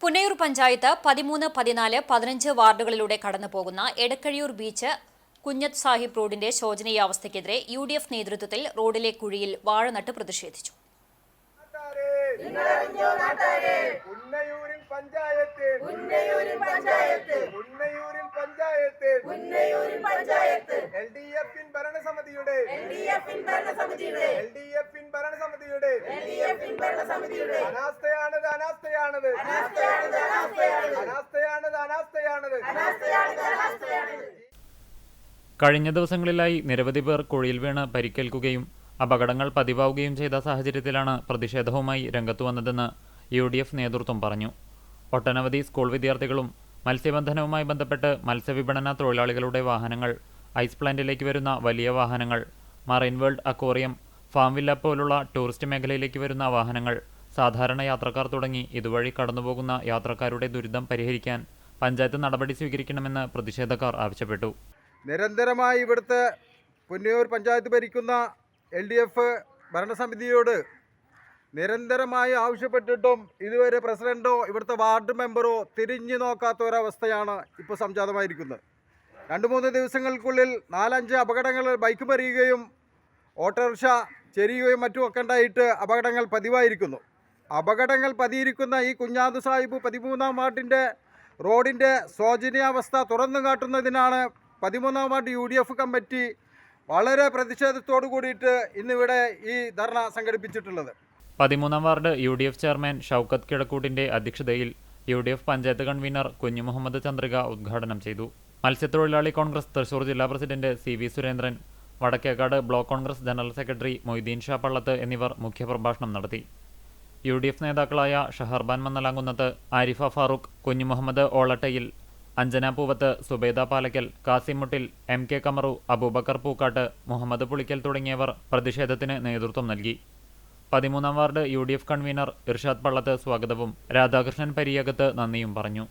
പുന്നയൂർ പഞ്ചായത്ത് 13, 14, 15 വാർഡുകളിലൂടെ കടന്നുപോകുന്ന എടക്കഴിയൂർ ബീച്ച് കുഞ്ഞത്ത് സാഹിബ് റോഡിന്റെ ശോചനീയാവസ്ഥയ്ക്കെതിരെ UDF നേതൃത്വത്തിൽ റോഡിലെ കുഴിയിൽ വാഴ നട്ട് പ്രതിഷേധിച്ചു. കഴിഞ്ഞ ദിവസങ്ങളിലായി നിരവധി പേർ കുഴിയിൽ വീണ് പരിക്കേൽക്കുകയും അപകടങ്ങൾ പതിവാവുകയും ചെയ്ത സാഹചര്യത്തിലാണ് പ്രതിഷേധവുമായി രംഗത്തു വന്നതെന്ന് UDF നേതൃത്വം പറഞ്ഞു. ഒട്ടനവധി സ്കൂൾ വിദ്യാർത്ഥികളും മത്സ്യബന്ധനവുമായി ബന്ധപ്പെട്ട് മത്സ്യവിപണന തൊഴിലാളികളുടെ വാഹനങ്ങൾ, ഐസ് പ്ലാന്റിലേക്ക് വരുന്ന വലിയ വാഹനങ്ങൾ, marine world aquarium, farm villa പോലുള്ള ടൂറിസ്റ്റ് മേഖലയിലേക്ക് വരുന്ന വാഹനങ്ങൾ, സാധാരണ യാത്രക്കാർ തുടങ്ങി ഇതുവഴി കടന്നുപോകുന്ന യാത്രക്കാരുടെ ദുരിതം പരിഹരിക്കാൻ പഞ്ചായത്ത് നടപടി സ്വീകരിക്കണമെന്ന് പ്രതിഷേധക്കാർ ആവശ്യപ്പെട്ടു. നിരന്തരമായി ഇവിടുത്തെ പുന്നയൂർ പഞ്ചായത്ത് ഭരിക്കുന്ന LDF ഭരണസമിതിയോട് നിരന്തരമായി ആവശ്യപ്പെട്ടിട്ടും ഇതുവരെ പ്രസിഡന്റോ ഇവിടുത്തെ വാർഡ് മെമ്പറോ തിരിഞ്ഞു നോക്കാത്ത ഒരവസ്ഥയാണ് ഇപ്പോൾ സംജാതമായിരിക്കുന്നത്. 2-3 ദിവസങ്ങൾക്കുള്ളിൽ 4-5 അപകടങ്ങൾ ബൈക്ക് മറിയുകയും ഓട്ടോറിക്ഷ ചെരിയുകയും മറ്റുമൊക്കെ ഉണ്ടായിട്ട് അപകടങ്ങൾ പതിവായിരിക്കുന്നു. അപകടങ്ങൾ പതിയിരിക്കുന്ന ഈ കുഞ്ഞാത്ത് സാഹിബ് 13-ാം വാർഡിൻ്റെ റോഡിൻ്റെ ശോചനീയാവസ്ഥ തുറന്നു കാട്ടുന്നതിനാണ് 13-ാം വാർഡ് UDF കമ്മിറ്റി വളരെ പ്രതിഷേധത്തോടു കൂടിയിട്ട് ഇന്നിവിടെ ഈ ധർണ സംഘടിപ്പിച്ചിട്ടുള്ളത്. 13-ാം വാർഡ് UDF ചെയർമാൻ ഷൗക്കത്ത് കിഴക്കൂട്ടിന്റെ അധ്യക്ഷതയിൽ UDF പഞ്ചായത്ത് കൺവീനർ കുഞ്ഞു മുഹമ്മദ് ചന്ദ്രിക ഉദ്ഘാടനം ചെയ്തു. മത്സ്യത്തൊഴിലാളി കോൺഗ്രസ് തൃശൂർ ജില്ലാ president CV Surendran, Vadakkekad block Congress general secretary Moideen Shah Pallath എന്നിവർ മുഖ്യപ്രഭാഷണം നടത്തി. UDF നേതാക്കളായ ഷഹർബാൻ മന്നലാങ്കുന്നത്ത്, ആരിഫ ഫാറൂഖ്, കുഞ്ഞു മുഹമ്മദ് ഓളട്ടയിൽ, അഞ്ജന പൂവത്ത്, സുബൈദ പാലക്കൽ, കാസിം മുട്ടിൽ, MK കമറു, അബൂബക്കർ പൂക്കാട്ട്, മുഹമ്മദ് പുളിക്കൽ തുടങ്ങിയവർ പ്രതിഷേധത്തിന് നേതൃത്വം നൽകി. 13-ാം ward UDF convener Irshad Pallath സ്വാഗതവും രാധാകൃഷ്ണൻ പരിയകത്ത് നന്ദിയും പറഞ്ഞു.